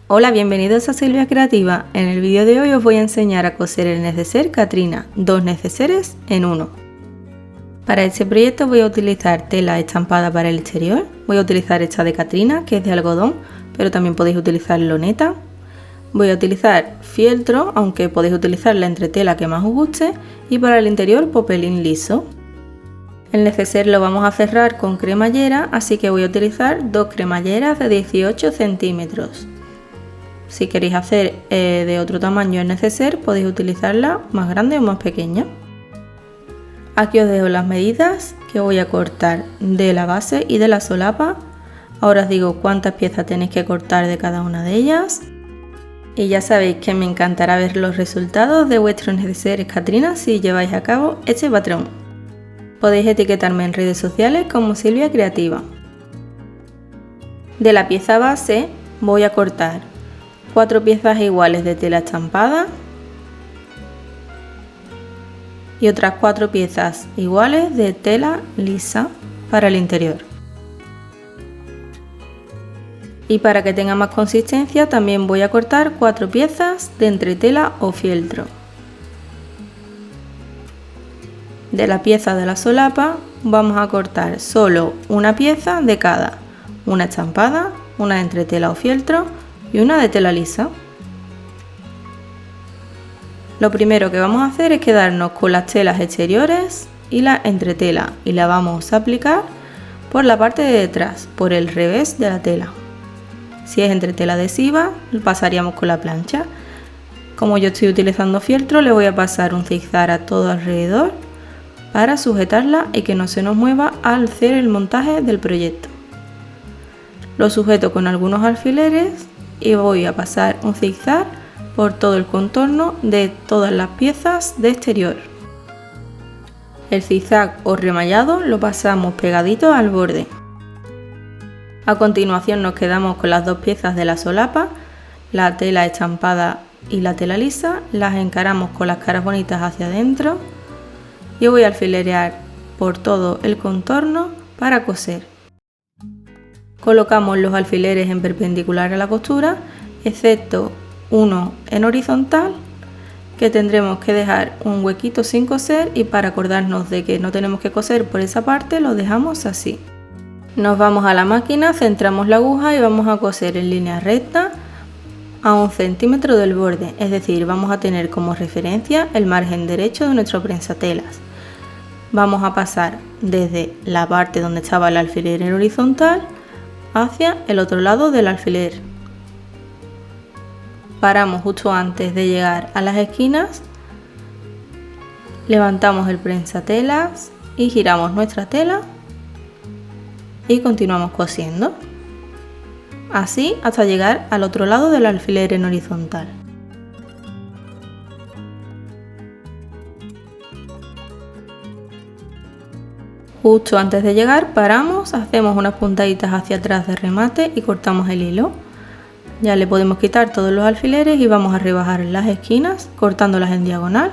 Hola, bienvenidos a Silvia Creativa. En el vídeo de hoy os voy a enseñar a coser el neceser Catrina, 2 neceseres en uno. Para este proyecto voy a utilizar tela estampada para el exterior. Voy a utilizar esta de Catrina, que es de algodón, pero también podéis utilizar loneta. Voy a utilizar fieltro, aunque podéis utilizar la entretela que más os guste, y para el interior popelín liso. El neceser lo vamos a cerrar con cremallera, así que voy a utilizar 2 cremalleras de 18 centímetros. Si queréis hacer de otro tamaño el neceser, podéis utilizarla más grande o más pequeña. Aquí os dejo las medidas que voy a cortar de la base y de la solapa. Ahora os digo cuántas piezas tenéis que cortar de cada una de ellas. Y ya sabéis que me encantará ver los resultados de vuestros neceseres Catrina si lleváis a cabo este patrón. Podéis etiquetarme en redes sociales como Silvia Creativa. De la pieza base voy a cortar 4 piezas iguales de tela estampada y otras 4 piezas iguales de tela lisa para el interior. Y para que tenga más consistencia también voy a cortar 4 piezas de entretela o fieltro. De la pieza de la solapa vamos a cortar solo una pieza de cada, una estampada, una de entretela o fieltro y una de tela lisa. Lo primero que vamos a hacer es quedarnos con las telas exteriores y la entretela y la vamos a aplicar por la parte de detrás, por el revés de la tela. Si es entretela adhesiva, lo pasaríamos con la plancha. Como yo estoy utilizando fieltro, le voy a pasar un zigzag a todo alrededor para sujetarla y que no se nos mueva al hacer el montaje del proyecto. Lo sujeto con algunos alfileres y voy a pasar un zigzag por todo el contorno de todas las piezas de exterior. El zigzag o remallado lo pasamos pegadito al borde. A continuación nos quedamos con las 2 piezas de la solapa, la tela estampada y la tela lisa, las encaramos con las caras bonitas hacia adentro y voy a alfilerear por todo el contorno para coser. Colocamos los alfileres en perpendicular a la costura, excepto uno en horizontal, que tendremos que dejar un huequito sin coser, y para acordarnos de que no tenemos que coser por esa parte lo dejamos así. Nos vamos a la máquina, centramos la aguja y vamos a coser en línea recta a 1 centímetro del borde, es decir, vamos a tener como referencia el margen derecho de nuestro prensatelas. Vamos a pasar desde la parte donde estaba el alfiler en horizontal hacia el otro lado del alfiler. Paramos justo antes de llegar a las esquinas, levantamos el prensatelas y giramos nuestra tela y continuamos cosiendo, así hasta llegar al otro lado del alfiler en horizontal. Justo antes de llegar paramos, hacemos unas puntaditas hacia atrás de remate y cortamos el hilo. Ya le podemos quitar todos los alfileres y vamos a rebajar las esquinas cortándolas en diagonal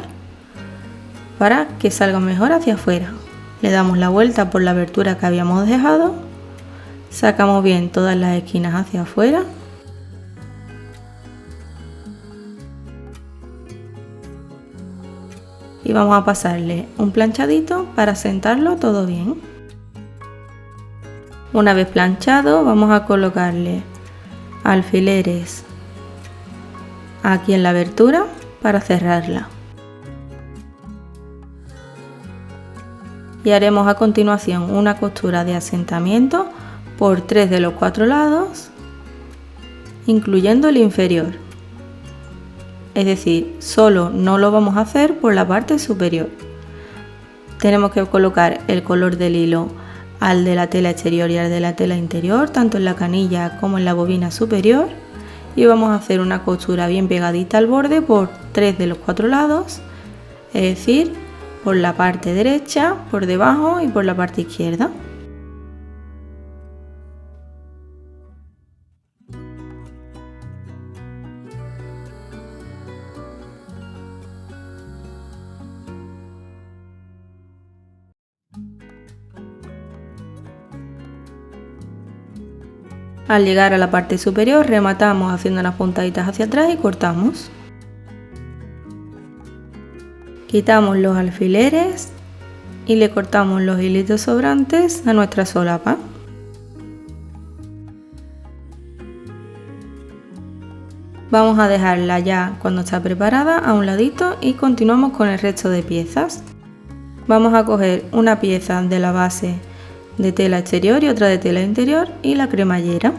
para que salgan mejor hacia afuera. Le damos la vuelta por la abertura que habíamos dejado, sacamos bien todas las esquinas hacia afuera y vamos a pasarle un planchadito para sentarlo todo bien. Una vez planchado vamos a colocarle alfileres aquí en la abertura para cerrarla. Y haremos a continuación una costura de asentamiento por 3 de los 4 lados, incluyendo el inferior. Es decir, solo no lo vamos a hacer por la parte superior. Tenemos que colocar el color del hilo al de la tela exterior y al de la tela interior, tanto en la canilla como en la bobina superior, y vamos a hacer una costura bien pegadita al borde por 3 de los 4 lados, es decir, por la parte derecha, por debajo y por la parte izquierda. Al llegar a la parte superior rematamos haciendo unas puntaditas hacia atrás y cortamos. Quitamos los alfileres y le cortamos los hilitos sobrantes a nuestra solapa. Vamos a dejarla ya cuando está preparada a un ladito y continuamos con el resto de piezas. Vamos a coger una pieza de la base de tela exterior y otra de tela interior y la cremallera.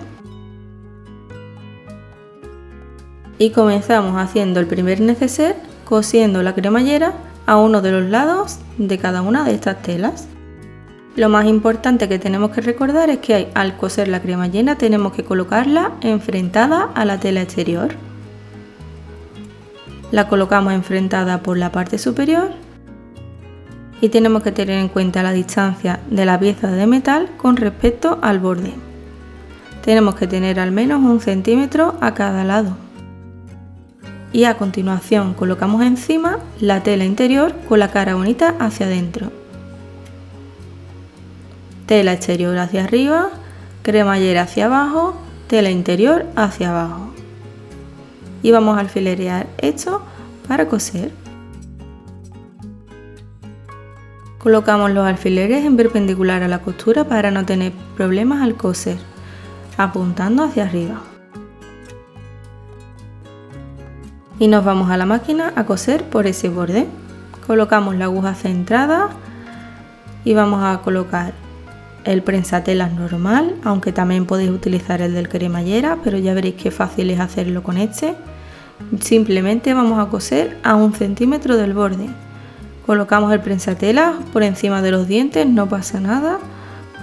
Y comenzamos haciendo el primer neceser cosiendo la cremallera a uno de los lados de cada una de estas telas. Lo más importante que tenemos que recordar es que al coser la cremallera tenemos que colocarla enfrentada a la tela exterior. La colocamos enfrentada por la parte superior y tenemos que tener en cuenta la distancia de la pieza de metal con respecto al borde. Tenemos que tener al menos 1 centímetro a cada lado. Y a continuación colocamos encima la tela interior con la cara bonita hacia adentro. Tela exterior hacia arriba, cremallera hacia abajo, tela interior hacia abajo. Y vamos a alfilerear esto para coser. Colocamos los alfileres en perpendicular a la costura para no tener problemas al coser, apuntando hacia arriba. Y nos vamos a la máquina a coser por ese borde. Colocamos la aguja centrada y vamos a colocar el prensatelas normal, aunque también podéis utilizar el del cremallera, pero ya veréis qué fácil es hacerlo con este. Simplemente vamos a coser a 1 centímetro del borde. Colocamos el prensatelas por encima de los dientes, no pasa nada,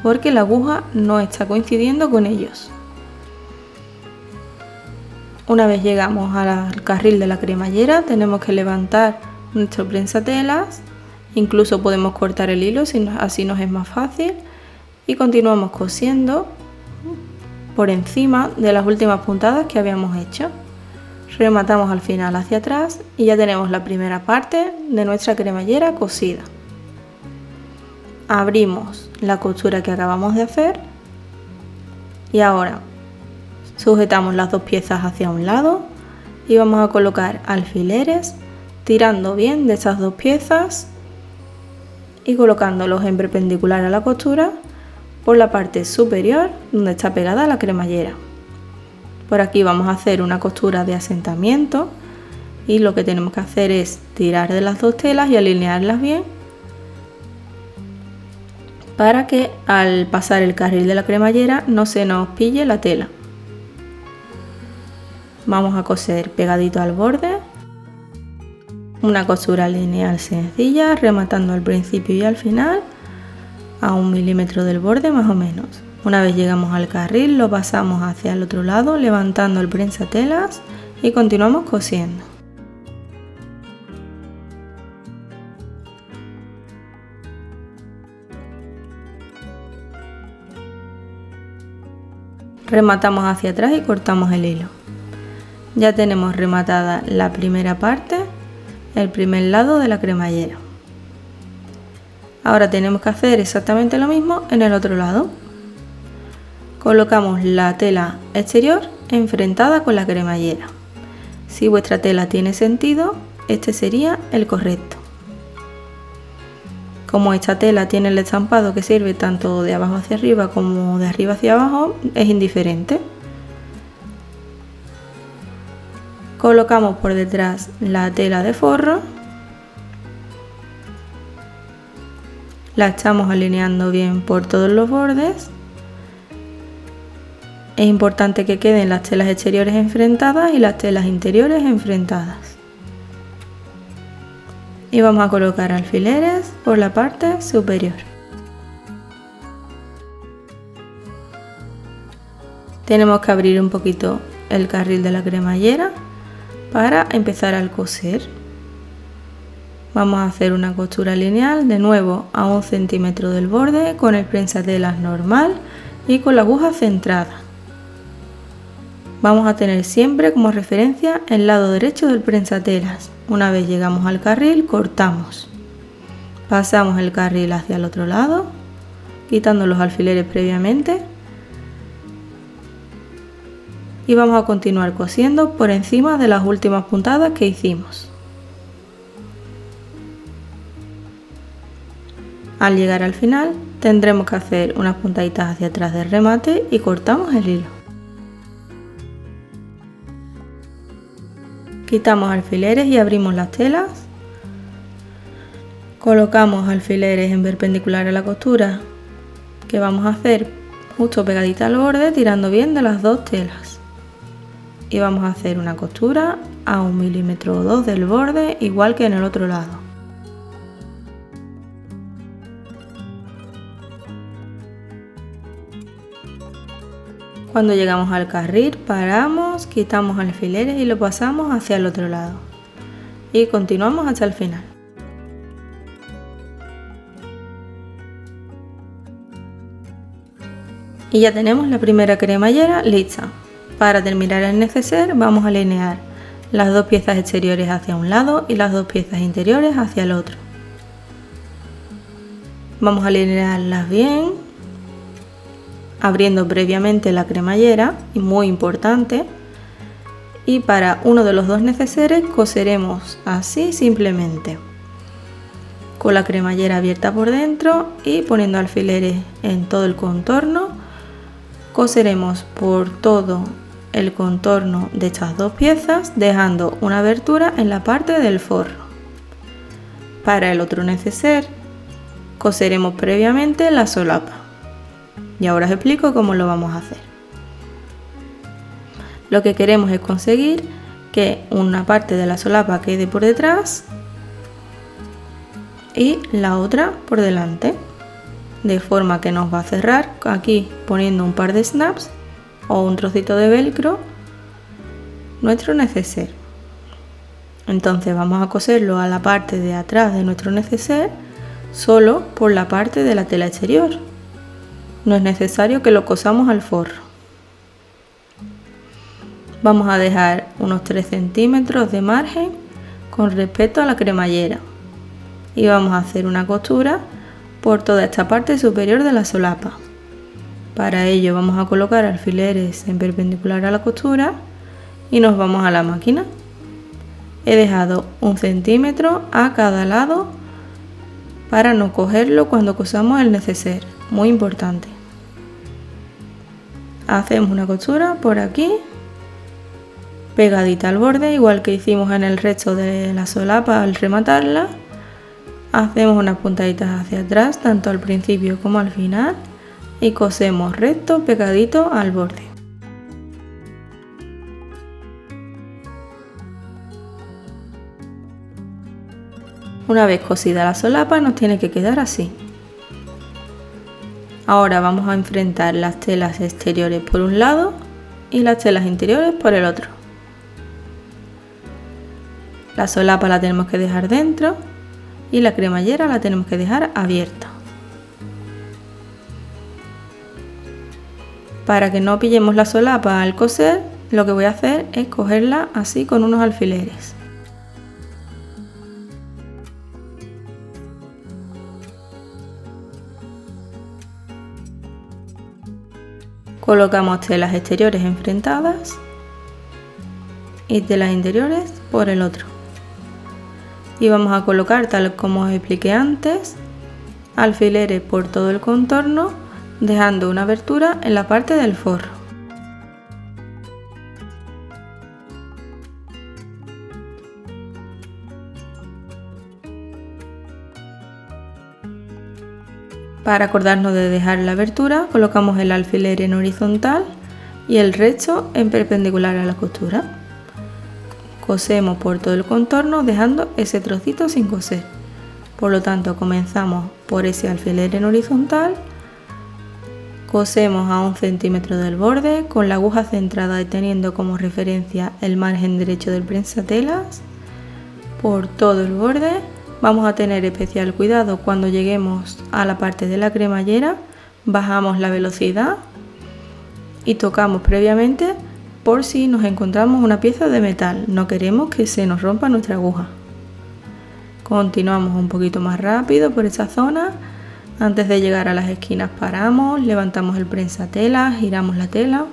porque la aguja no está coincidiendo con ellos. Una vez llegamos al carril de la cremallera, tenemos que levantar nuestro prensatelas, incluso podemos cortar el hilo, así nos es más fácil, y continuamos cosiendo por encima de las últimas puntadas que habíamos hecho. Rematamos al final hacia atrás y ya tenemos la primera parte de nuestra cremallera cosida. Abrimos la costura que acabamos de hacer y ahora sujetamos las dos piezas hacia un lado y vamos a colocar alfileres tirando bien de esas dos piezas y colocándolos en perpendicular a la costura por la parte superior donde está pegada la cremallera. Por aquí vamos a hacer una costura de asentamiento y lo que tenemos que hacer es tirar de las dos telas y alinearlas bien para que al pasar el carril de la cremallera no se nos pille la tela. Vamos a coser pegadito al borde, una costura lineal sencilla, rematando al principio y al final a 1 milímetro del borde más o menos. Una vez llegamos al carril lo pasamos hacia el otro lado levantando el prensatelas y continuamos cosiendo. Rematamos hacia atrás y cortamos el hilo. Ya tenemos rematada la primera parte, el primer lado de la cremallera. Ahora tenemos que hacer exactamente lo mismo en el otro lado. Colocamos la tela exterior enfrentada con la cremallera. Si vuestra tela tiene sentido, este sería el correcto. Como esta tela tiene el estampado que sirve tanto de abajo hacia arriba como de arriba hacia abajo, es indiferente. Colocamos por detrás la tela de forro. La estamos alineando bien por todos los bordes. Es importante que queden las telas exteriores enfrentadas y las telas interiores enfrentadas. Y vamos a colocar alfileres por la parte superior. Tenemos que abrir un poquito el carril de la cremallera para empezar al coser. Vamos a hacer una costura lineal de nuevo a 1 centímetro del borde con el prensatelas normal y con la aguja centrada. Vamos a tener siempre como referencia el lado derecho del prensatelas. Una vez llegamos al carril, cortamos. Pasamos el carril hacia el otro lado, quitando los alfileres previamente. y vamos a continuar cosiendo por encima de las últimas puntadas que hicimos. Al llegar al final tendremos que hacer unas puntaditas hacia atrás del remate y cortamos el hilo. Quitamos alfileres y abrimos las telas. Colocamos alfileres en perpendicular a la costura que vamos a hacer justo pegadita al borde, tirando bien de las dos telas. Y vamos a hacer una costura a 1 milímetro o 2 del borde, igual que en el otro lado. Cuando llegamos al carril, paramos, quitamos alfileres y lo pasamos hacia el otro lado. Y continuamos hasta el final. Y ya tenemos la primera cremallera lista. Para terminar el neceser vamos a alinear las dos piezas exteriores hacia un lado y las dos piezas interiores hacia el otro. Vamos a alinearlas bien, abriendo previamente la cremallera, y muy importante. Y para uno de los dos neceseres coseremos así simplemente, con la cremallera abierta por dentro y poniendo alfileres en todo el contorno. Coseremos por todo el contorno de estas dos piezas, dejando una abertura en la parte del forro. Para el otro neceser coseremos previamente la solapa. Y ahora os explico cómo lo vamos a hacer. Lo que queremos es conseguir que una parte de la solapa quede por detrás y la otra por delante, de forma que nos va a cerrar aquí poniendo un par de snaps o un trocito de velcro nuestro neceser. Entonces vamos a coserlo a la parte de atrás de nuestro neceser solo por la parte de la tela exterior. No es necesario que lo cosamos al forro. Vamos a dejar unos 3 centímetros de margen con respecto a la cremallera y vamos a hacer una costura por toda esta parte superior de la solapa. Para ello vamos a colocar alfileres en perpendicular a la costura y nos vamos a la máquina. He dejado 1 centímetro a cada lado para no cogerlo cuando cosamos el neceser, muy importante. Hacemos una costura por aquí, pegadita al borde, igual que hicimos en el resto de la solapa al rematarla. Hacemos unas puntaditas hacia atrás, tanto al principio como al final, y cosemos recto pegadito al borde. Una vez cosida la solapa nos tiene que quedar así. Ahora vamos a enfrentar las telas exteriores por un lado y las telas interiores por el otro. La solapa la tenemos que dejar dentro y la cremallera la tenemos que dejar abierta. Para que no pillemos la solapa al coser, lo que voy a hacer es cogerla así con unos alfileres. Colocamos telas exteriores enfrentadas y telas interiores por el otro. Y vamos a colocar, tal como os expliqué antes, alfileres por todo el contorno, dejando una abertura en la parte del forro. Para acordarnos de dejar la abertura, colocamos el alfiler en horizontal y el resto en perpendicular a la costura. Cosemos por todo el contorno dejando ese trocito sin coser. Por lo tanto, comenzamos por ese alfiler en horizontal, cosemos a 1 centímetro del borde con la aguja centrada y teniendo como referencia el margen derecho del prensatelas por todo el borde. Vamos a tener especial cuidado cuando lleguemos a la parte de la cremallera, bajamos la velocidad y tocamos previamente por si nos encontramos una pieza de metal, no queremos que se nos rompa nuestra aguja. Continuamos un poquito más rápido por esta zona, antes de llegar a las esquinas paramos, levantamos el prensatelas, giramos la tela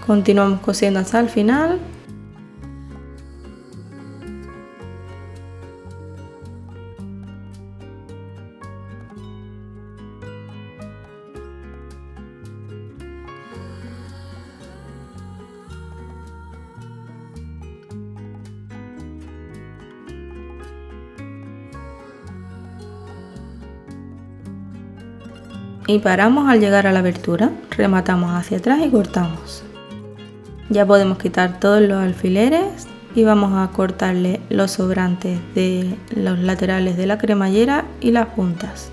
Continuamos cosiendo hasta el final. Y paramos al llegar a la abertura, rematamos hacia atrás y cortamos. Ya podemos quitar todos los alfileres y vamos a cortarle los sobrantes de los laterales de la cremallera y las puntas.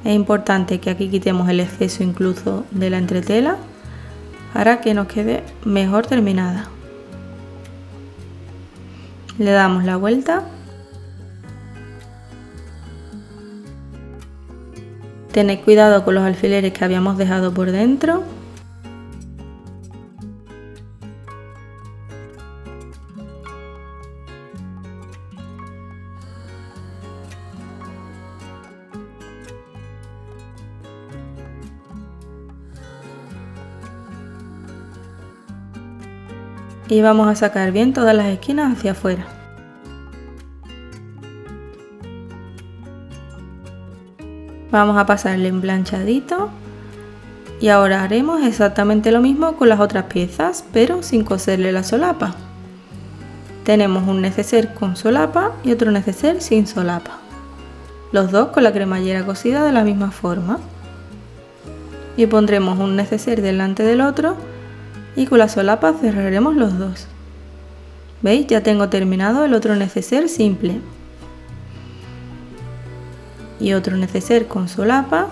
Es importante que aquí quitemos el exceso incluso de la entretela para que nos quede mejor terminada. Le damos la vuelta. Tened cuidado con los alfileres que habíamos dejado por dentro. Y vamos a sacar bien todas las esquinas hacia afuera. Vamos a pasarle en planchadito y ahora haremos exactamente lo mismo con las otras piezas, pero sin coserle la solapa. Tenemos un neceser con solapa y otro neceser sin solapa, los dos con la cremallera cosida de la misma forma. Y pondremos un neceser delante del otro y con la solapa cerraremos los dos. ¿Veis? Ya tengo terminado el otro neceser simple. Y otro neceser con solapa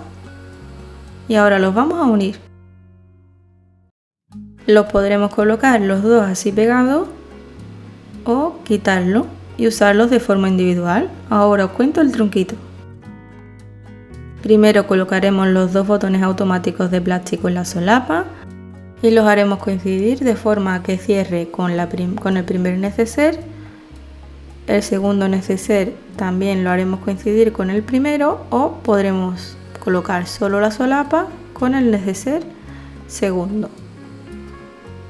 y ahora los vamos a unir. Los podremos colocar los dos así pegados o quitarlo y usarlos de forma individual. Ahora os cuento el truquito. Primero colocaremos los dos botones automáticos de plástico en la solapa y los haremos coincidir de forma que cierre con el primer neceser. El segundo neceser también lo haremos coincidir con el primero o podremos colocar solo la solapa con el neceser segundo.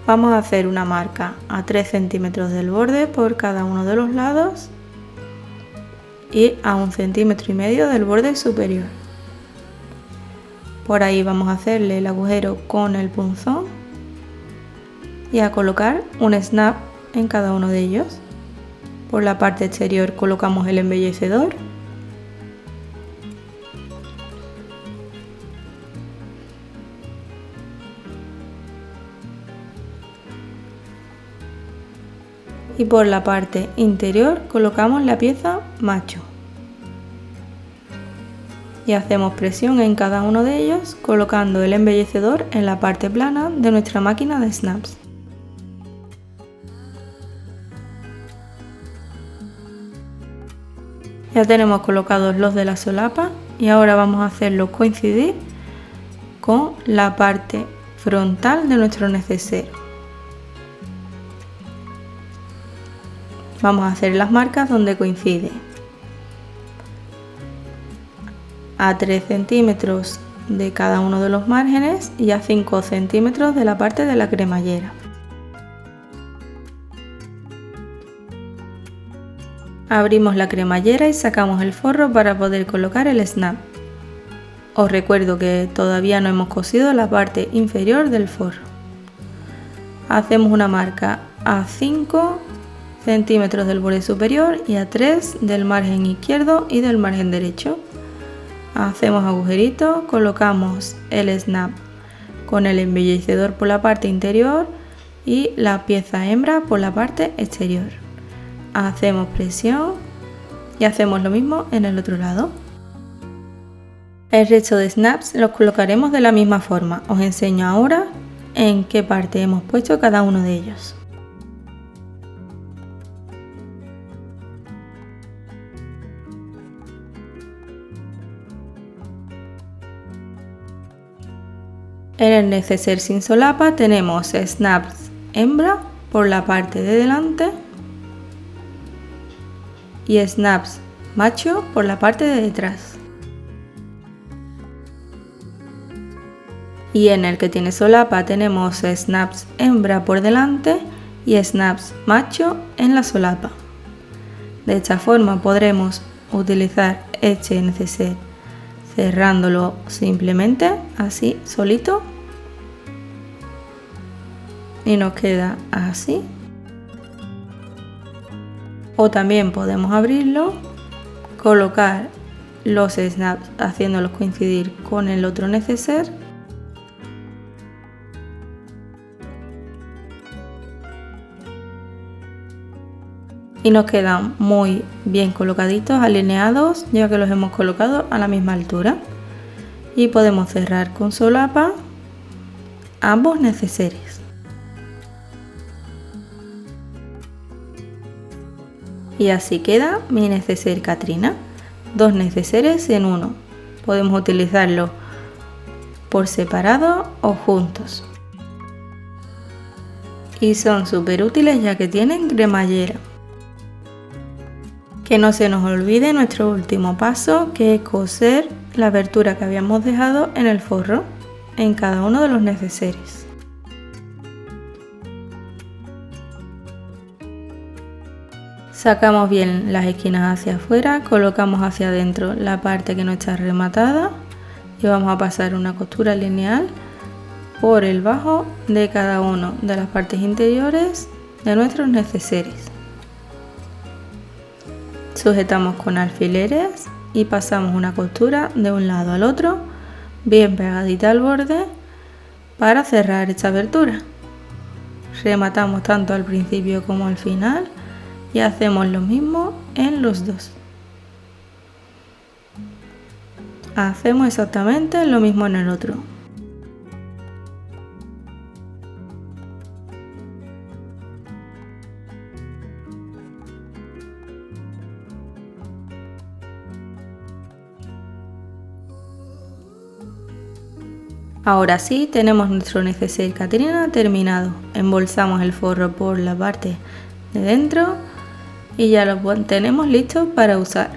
Vamos a hacer una marca a 3 centímetros del borde por cada uno de los lados y a 1,5 centímetros del borde superior. Por ahí vamos a hacerle el agujero con el punzón y a colocar un snap en cada uno de ellos. Por la parte exterior colocamos el embellecedor y por la parte interior colocamos la pieza macho y hacemos presión en cada uno de ellos colocando el embellecedor en la parte plana de nuestra máquina de snaps. Ya tenemos colocados los de la solapa y ahora vamos a hacerlos coincidir con la parte frontal de nuestro neceser. Vamos a hacer las marcas donde coincide. A 3 centímetros de cada uno de los márgenes y a 5 centímetros de la parte de la cremallera. Abrimos la cremallera y sacamos el forro para poder colocar el snap. Os recuerdo que todavía no hemos cosido la parte inferior del forro. Hacemos una marca a 5 centímetros del borde superior y a 3 del margen izquierdo y del margen derecho. Hacemos agujeritos, colocamos el snap con el embellecedor por la parte interior y la pieza hembra por la parte exterior. Hacemos presión y hacemos lo mismo en el otro lado. El resto de snaps los colocaremos de la misma forma. Os enseño ahora en qué parte hemos puesto cada uno de ellos. En el neceser sin solapa tenemos snaps hembra por la parte de delante y snaps macho por la parte de detrás. y en el que tiene solapa tenemos snaps hembra por delante y snaps macho en la solapa. De esta forma podremos utilizar este neceser cerrándolo simplemente así solito y nos queda así. O también podemos abrirlo, colocar los snaps haciéndolos coincidir con el otro neceser y nos quedan muy bien colocaditos, alineados, ya que los hemos colocado a la misma altura. Y podemos cerrar con solapa ambos neceseres. Y así queda mi neceser Katrina, dos neceseres en uno. Podemos utilizarlo por separado o juntos. Y son súper útiles ya que tienen cremallera. Que no se nos olvide nuestro último paso, que es coser la abertura que habíamos dejado en el forro en cada uno de los neceseres. Sacamos bien las esquinas hacia afuera, colocamos hacia adentro la parte que no está rematada y vamos a pasar una costura lineal por el bajo de cada una de las partes interiores de nuestros neceseres. Sujetamos con alfileres y pasamos una costura de un lado al otro, bien pegadita al borde, para cerrar esta abertura. Rematamos tanto al principio como al final y hacemos lo mismo en los dos. Hacemos exactamente lo mismo en el otro. Ahora sí, tenemos nuestro neceser Katrina terminado. Embolsamos el forro por la parte de dentro y ya lo tenemos listo para usar.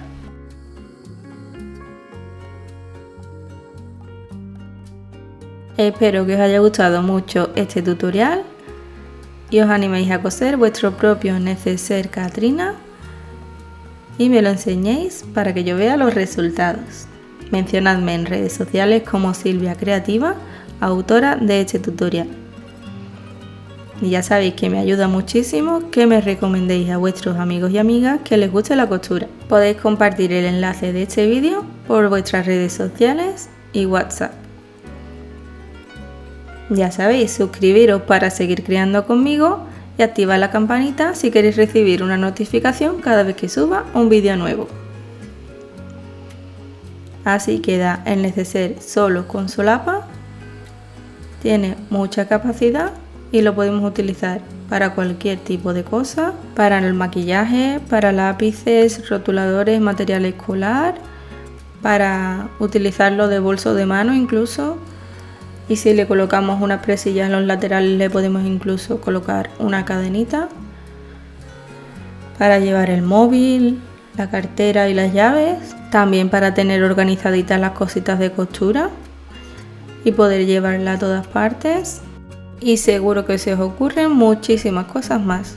Espero que os haya gustado mucho este tutorial y os animéis a coser vuestro propio neceser Katrina y me lo enseñéis para que yo vea los resultados. Mencionadme en redes sociales como Silvia Creativa, autora de este tutorial. Y ya sabéis que me ayuda muchísimo que me recomendéis a vuestros amigos y amigas que les guste la costura. Podéis compartir el enlace de este vídeo por vuestras redes sociales y WhatsApp. Ya sabéis, suscribiros para seguir creando conmigo y activar la campanita si queréis recibir una notificación cada vez que suba un vídeo nuevo. Así queda el neceser solo con solapa, tiene mucha capacidad y lo podemos utilizar para cualquier tipo de cosa, para el maquillaje, para lápices, rotuladores, material escolar, para utilizarlo de bolso de mano incluso, y si le colocamos unas presillas en los laterales le podemos incluso colocar una cadenita para llevar el móvil, la cartera y las llaves, también para tener organizaditas las cositas de costura y poder llevarla a todas partes, y seguro que se os ocurren muchísimas cosas más.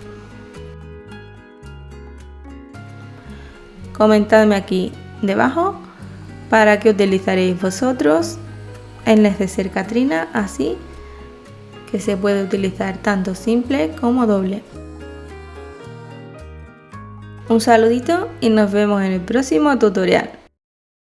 Comentadme aquí debajo para qué utilizaréis vosotros el neceser Katrina, así que se puede utilizar tanto simple como doble. Un saludito y nos vemos en el próximo tutorial.